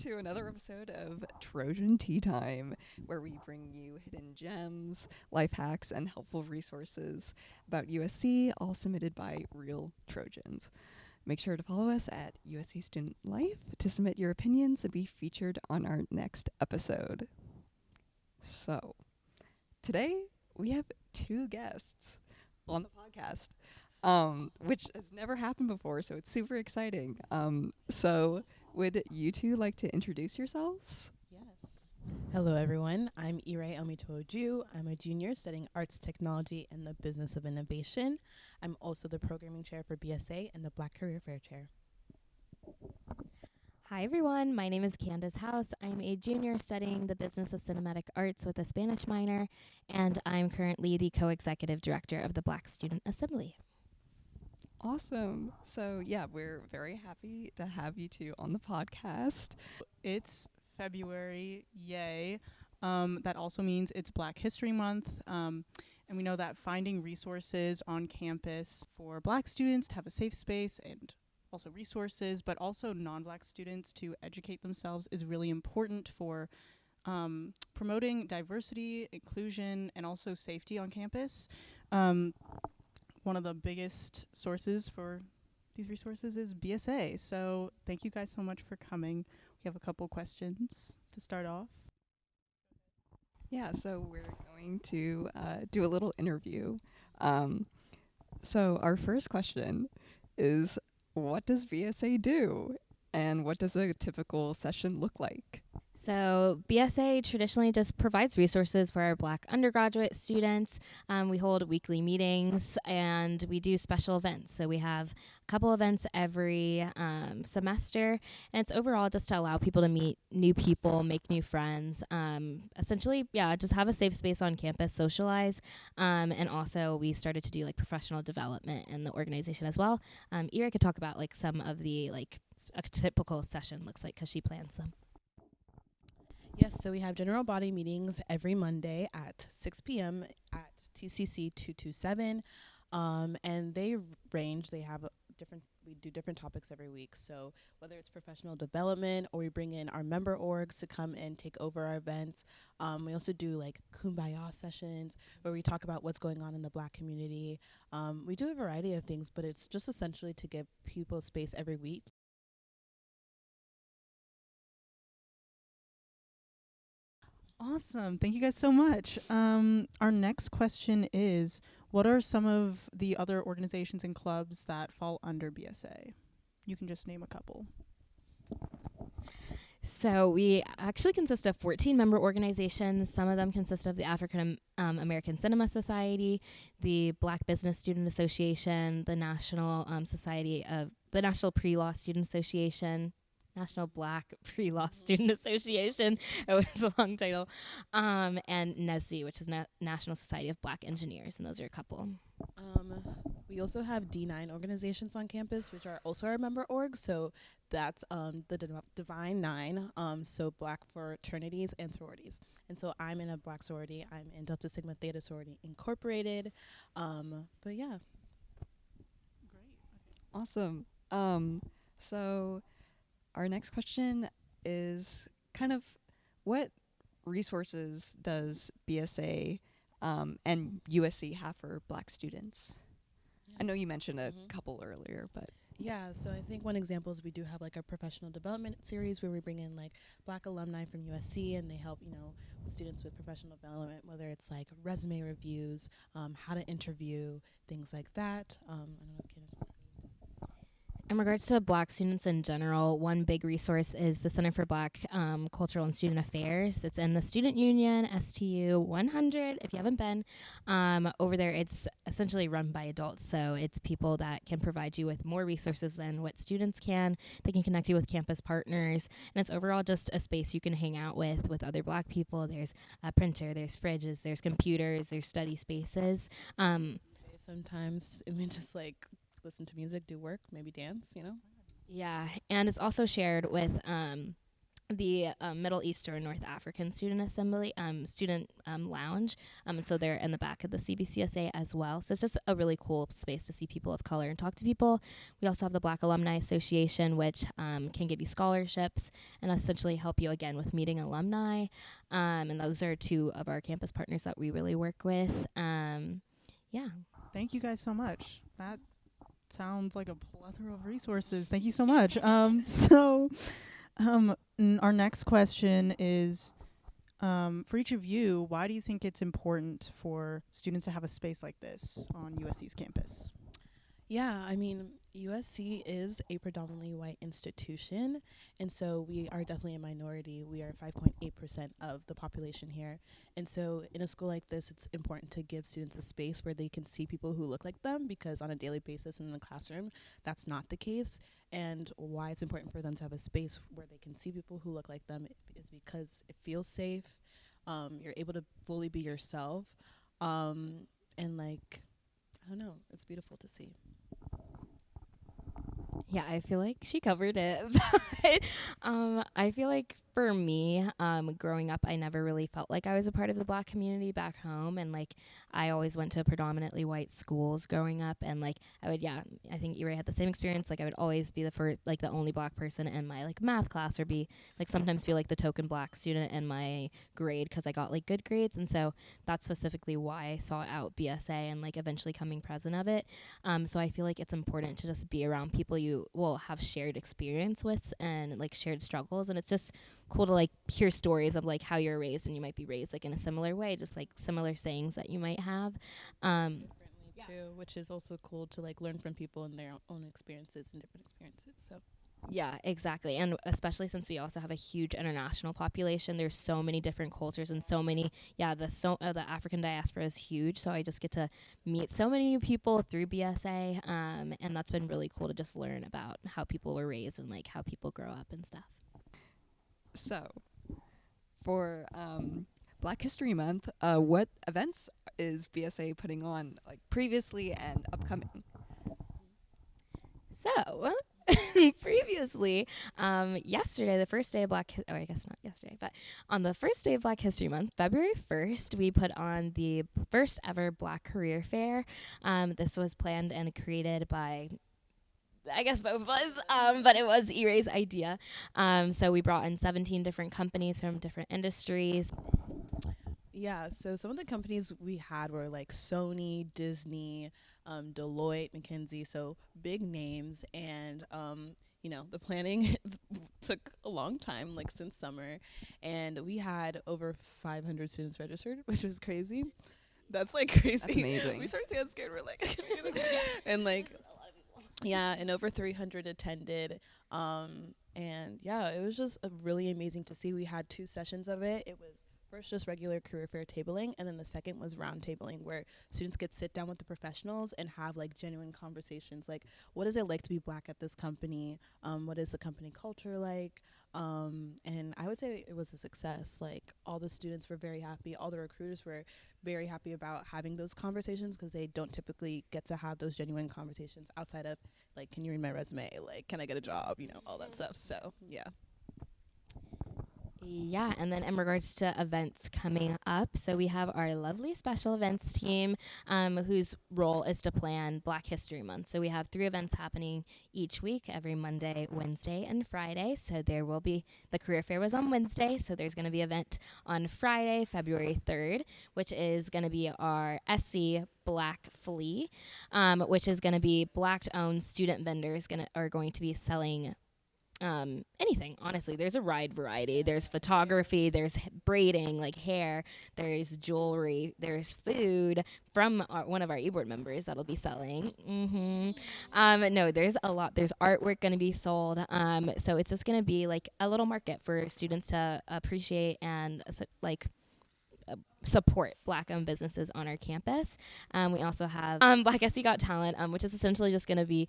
to another episode of Trojan Tea Time, where we bring you hidden gems, life hacks, and helpful resources about USC, all submitted by real Trojans. Make sure to follow us at USC Student Life to submit your opinions and be featured on our next episode. So, today we have two guests on the podcast, which has never happened before, so it's super exciting. So would you two like to introduce yourselves? Yes. Hello, everyone. I'm Ire Omitoju. I'm a junior studying arts technology and the business of innovation. I'm also the programming chair for BSA and the Black Career Fair chair. Hi everyone, my name is Candace House. I'm a junior studying the business of cinematic arts with a Spanish minor, and I'm currently the co-executive director of the Black Student Assembly. Awesome. So yeah, we're very happy to have you two on the podcast. It's February, yay. That also means it's Black History Month. And we know that finding resources on campus for Black students to have a safe space and also resources, but also non-Black students to educate themselves is really important for promoting diversity, inclusion, and also safety on campus. One of the biggest sources for these resources is BSA. So thank you guys so much for coming. We have a couple questions to start off. Yeah, so we're going to do a little interview. So our first question is, what does BSA do? And what does a typical session look like? So BSA traditionally just provides resources for our Black undergraduate students. We hold weekly meetings and we do special events. So we have a couple events every semester, and it's overall just to allow people to meet new people, make new friends. Essentially, just have a safe space on campus, socialize, and also we started to do like professional development in the organization as well. Ira could talk about like some of the like a typical session looks like because she plans them. Yes, so we have general body meetings every Monday at 6 p.m. at TCC 227. And they range, we do different topics every week. So whether it's professional development or we bring in our member orgs to come and take over our events. We also do like kumbaya sessions where we talk about what's going on in the Black community. We do a variety of things, but it's just essentially to give people space every week. Awesome. Thank you guys so much. Our next question is, what are some of the other organizations and clubs that fall under BSA? You can just name a couple. So we actually consist of 14 member organizations. Some of them consist of the African American Cinema Society, the Black Business Student Association, the National National Pre-Law Student Association, National Black Pre-Law Student Association. It was a long title. And NSBE, which is National Society of Black Engineers, and those are a couple. We also have D9 organizations on campus, which are also our member orgs. So that's the Divine Nine, so Black fraternities and sororities. And so I'm in a Black sorority. I'm in Delta Sigma Theta Sorority Incorporated. But yeah. Great. Awesome. So our next question is kind of, what resources does BSA and USC have for Black students? Yeah. I know you mentioned a couple earlier, but Yeah, so I think one example is we do have like a professional development series where we bring in like Black alumni from USC and they help, with students with professional development, whether it's like resume reviews, how to interview, things like that. I don't know if Candace wants to. In regards to Black students in general, one big resource is the Center for Black Cultural and Student Affairs. It's in the Student Union, STU 100, if you haven't been. Over there, it's essentially run by adults, so it's people that can provide you with more resources than what students can. They can connect you with campus partners, and it's overall just a space you can hang out with other Black people. There's a printer, there's fridges, there's computers, there's study spaces. Sometimes, just like listen to music, do work, maybe dance, Yeah, and it's also shared with the Middle Eastern North African Student Assembly, student lounge. And so they're in the back of the CBCSA as well. So it's just a really cool space to see people of color and talk to people. We also have the Black Alumni Association, which can give you scholarships and essentially help you again with meeting alumni. And those are two of our campus partners that we really work with. Yeah. Thank you guys so much. That sounds like a plethora of resources. Thank you so much. Our next question is, for each of you, why do you think it's important for students to have a space like this on USC's campus? Yeah, I mean, USC is a predominantly white institution, and so we are definitely a minority. We are 5.8% of the population here. And so in a school like this, it's important to give students a space where they can see people who look like them, because on a daily basis in the classroom, that's not the case. And why it's important for them to have a space where they can see people who look like them is because it feels safe. You're able to fully be yourself. And like, I don't know, it's beautiful to see. Yeah, I feel like she covered it. But I feel like for me, growing up, I never really felt like I was a part of the Black community back home. And like, I always went to predominantly white schools growing up. And like, I think Ira had the same experience. Like, I would always be the only Black person in my like math class, or be like sometimes feel like the token Black student in my grade because I got like good grades. And so that's specifically why I sought out BSA and like eventually coming president of it. So I feel like it's important to just be around people you will have shared experience with and like shared struggles. And it's just cool to like hear stories of like how you're raised, and you might be raised like in a similar way, just like similar sayings that you might have. Differently too, which is also cool to like learn from people and their own experiences and different experiences. So Yeah, exactly. And especially since we also have a huge international population, there's so many different cultures and so many, the African diaspora is huge. So I just get to meet so many people through BSA. And that's been really cool to just learn about how people were raised and like how people grow up and stuff. So, for Black History Month, what events is BSA putting on, like previously and upcoming? So, previously, yesterday, the first day of I guess not yesterday, but on the first day of Black History Month, February 1st, we put on the first ever Black Career Fair. This was planned and created by, I guess, both of us, but it was E-Ray's idea. So we brought in 17 different companies from different industries. yeah, so some of the companies we had were like Sony, Disney, Deloitte, McKinsey, so big names. And the planning took a long time, like since summer, and we had over 500 students registered, which was crazy. That's like crazy. That's amazing. We started to get scared. We're like, and like, yeah, and over 300 attended. And yeah, it was just really amazing to see. We had 2 sessions of it. It was first just regular career fair tabling, and then the second was round tabling, where students could sit down with the professionals and have like genuine conversations, like what is it like to be Black at this company, what is the company culture like, and I would say it was a success. Like, all the students were very happy, all the recruiters were very happy about having those conversations, because they don't typically get to have those genuine conversations outside of like, can you read my resume, like, can I get a job, all that stuff. So yeah. Yeah, and then in regards to events coming up, so we have our lovely special events team, whose role is to plan Black History Month. So we have 3 events happening each week, every Monday, Wednesday, and Friday. So there will be, the career fair was on Wednesday, so there's going to be an event on Friday, February 3rd, which is going to be our SC Black Flea, which is going to be Black-owned student vendors are going to be selling anything. Honestly, there's a wide variety. There's photography, there's braiding, like hair, there's jewelry, there's food from one of our e-board members that'll be selling. No, there's a lot. There's artwork going to be sold. So it's just going to be like a little market for students to appreciate and support Black-owned businesses on our campus. We also have Black SC Got Talent, which is essentially just going to be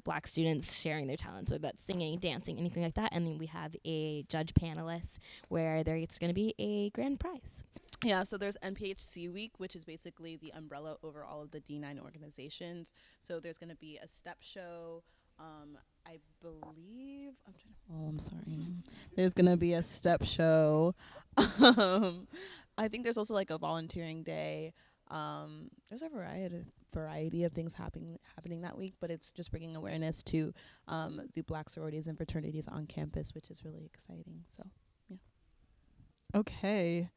Black students sharing their talents, whether that's singing, dancing, anything like that. And then we have a judge panelist where there's going to be a grand prize. Yeah, so there's NPHC Week, which is basically the umbrella over all of the D9 organizations. So there's going to be a step show, I believe I'm sorry. There's gonna be a step show. I think there's also like a volunteering day. There's a variety of things happening that week, but it's just bringing awareness to the Black sororities and fraternities on campus, which is really exciting. So yeah. Okay.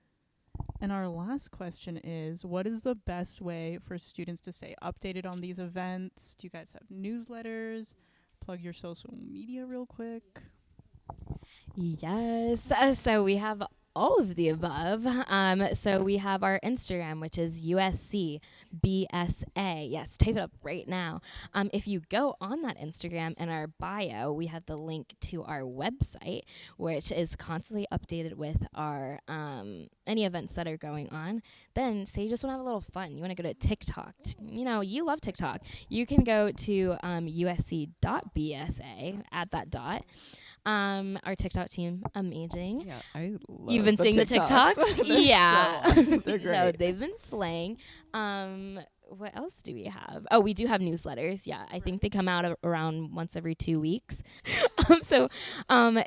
And our last question is, what is the best way for students to stay updated on these events? Do you guys have newsletters? Plug your social media real quick. Yes. So we have all of the above. So we have our Instagram, which is USC BSA. Yes, type it up right now. If you go on that Instagram, in our bio, we have the link to our website, which is constantly updated with our any events that are going on. Then, say you just want to have a little fun, you want to go to TikTok. You love TikTok. You can go to usc.bsa, add that dot. Our TikTok team, amazing. Yeah, I love You've been seeing the TikToks? Yeah. So awesome. They're great. No, they've been slaying. What else do we have? Oh, we do have newsletters. Yeah, I think they come out around once every 2 weeks. So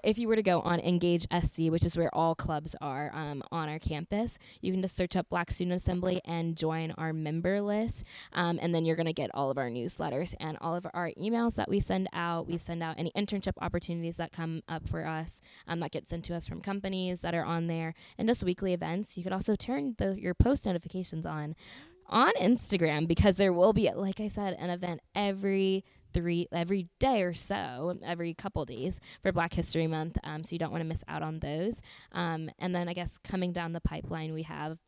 if you were to go on Engage SC, which is where all clubs are on our campus, you can just search up Black Student Assembly and join our member list. And then you're going to get all of our newsletters and all of our emails that we send out. We send out any internship opportunities that come up for us that get sent to us from companies that are on there, and just weekly events. You could also turn your post notifications on Instagram, because there will be, like I said, an event every day or so, every couple days for Black History Month. So you don't want to miss out on those. And then I guess coming down the pipeline, we have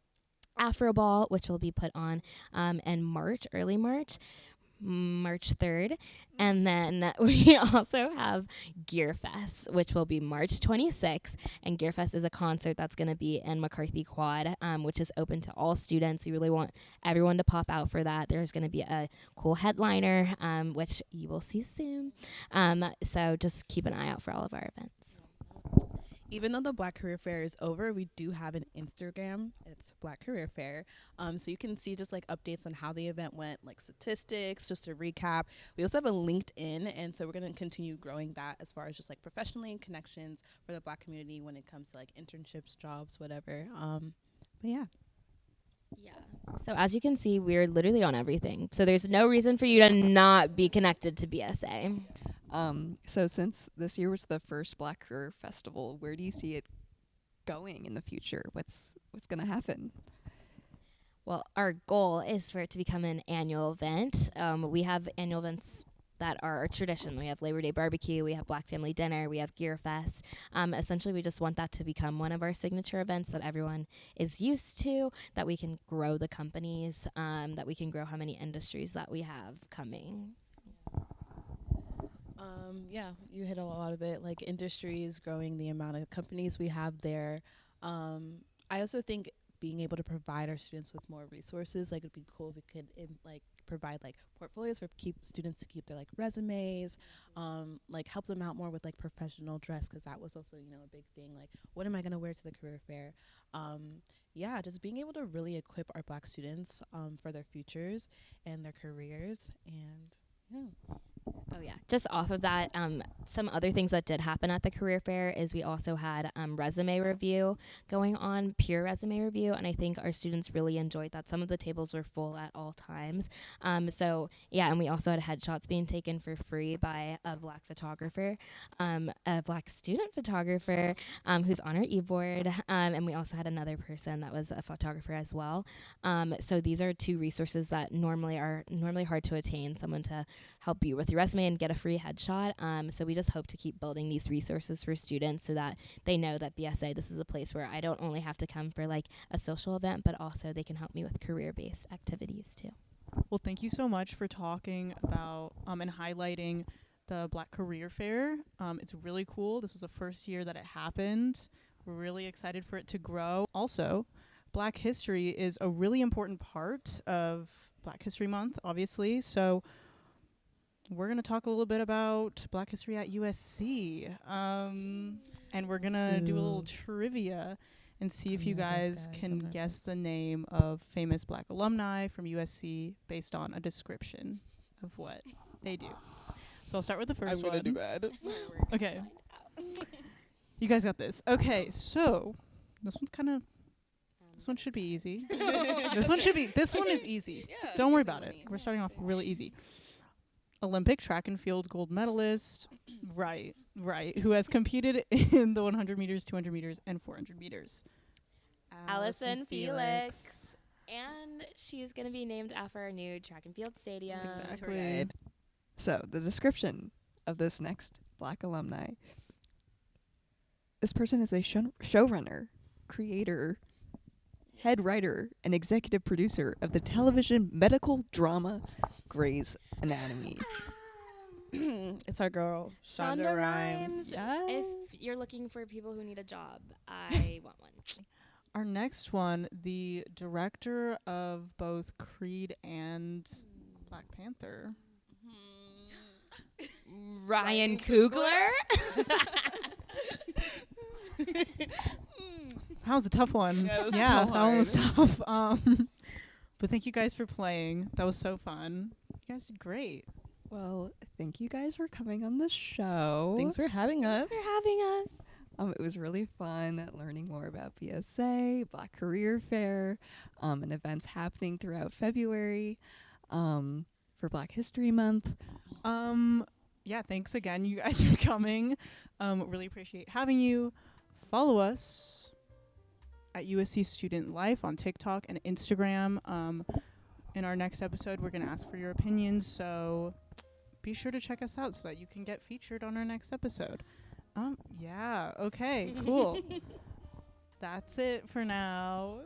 Afro Ball, which will be put on in early March 3rd. And then we also have Gear Fest, which will be March 26th. And Gear Fest is a concert that's going to be in McCarthy Quad, which is open to all students. We really want everyone to pop out for that. There's going to be a cool headliner, which you will see soon. So just keep an eye out for all of our events. Even though the Black Career Fair is over, we do have an Instagram. It's Black Career Fair. So you can see just like updates on how the event went, like statistics, just to recap. We also have a LinkedIn, and so we're going to continue growing that as far as just like professionally and connections for the Black community when it comes to like internships, jobs, whatever. But yeah. Yeah. So as you can see, we're literally on everything. So there's no reason for you to not be connected to BSA. So since this year was the first Black Career Festival, where do you see it going in the future? What's going to happen? Well, our goal is for it to become an annual event. We have annual events that are our tradition. We have Labor Day Barbecue, we have Black Family Dinner, we have Gear Fest. Essentially, we just want that to become one of our signature events that everyone is used to, that we can grow the companies, that we can grow how many industries that we have coming. Yeah, you hit a lot of it, like industries, growing the amount of companies we have there. I also think being able to provide our students with more resources, like it'd be cool if we could provide like portfolios for students to keep their like resumes, like help them out more with like professional dress, because that was also a big thing. Like, what am I gonna wear to the career fair? Yeah, just being able to really equip our Black students for their futures and their careers, and yeah. Oh, yeah. Just off of that, some other things that did happen at the career fair is we also had resume review going on, peer resume review, and I think our students really enjoyed that. Some of the tables were full at all times. So, yeah, and we also had headshots being taken for free by a Black photographer, a Black student photographer who's on our e-board, and we also had another person that was a photographer as well. So these are two resources that normally are hard to attain, someone to help you with your resume and get a free headshot. So we just hope to keep building these resources for students so that they know that BSA, this is a place where I don't only have to come for like a social event, but also they can help me with career-based activities too. Well, thank you so much for talking about and highlighting the Black Career Fair. It's really cool. This was the first year that it happened. We're really excited for it to grow. Also, Black history is a really important part of Black History Month, obviously. So we're going to talk a little bit about Black history at USC. And we're going to do a little trivia and see if you guys can guess the name of famous Black alumni from USC based on a description of what they do. So I'll start with the first I'm one. gonna do bad. Okay. You guys got this. Okay, so this one should be easy. This one is easy. Yeah, Don't worry easy about it. money. We're starting off really easy. Olympic track and field gold medalist, right, who has competed in the 100 meters, 200 meters, and 400 meters. Allison Felix. And she's going to be named after our new track and field stadium. Exactly. So, the description of this next Black alumni. This person is a showrunner, creator, head writer, and executive producer of the television medical drama Grey's Anatomy. It's our girl, Shonda Rhimes. If you're looking for people who need a job, I want one. Our next one, the director of both Creed and Black Panther. Ryan Coogler. That was a tough one. Yeah, it was Yeah, so that one was hard. tough. But thank you guys for playing. That was so fun. You guys did great. Well, thank you guys for coming on the show. Thanks for having us. Thanks for having us. It was really fun learning more about BSA, Black Career Fair, and events happening throughout February for Black History Month. Yeah, thanks again, you guys, for coming. Really appreciate having you. Follow us at USC Student Life on TikTok and Instagram. In our next episode, we're going to ask for your opinions, so be sure to check us out so that you can get featured on our next episode. Yeah, okay, cool. That's it for now.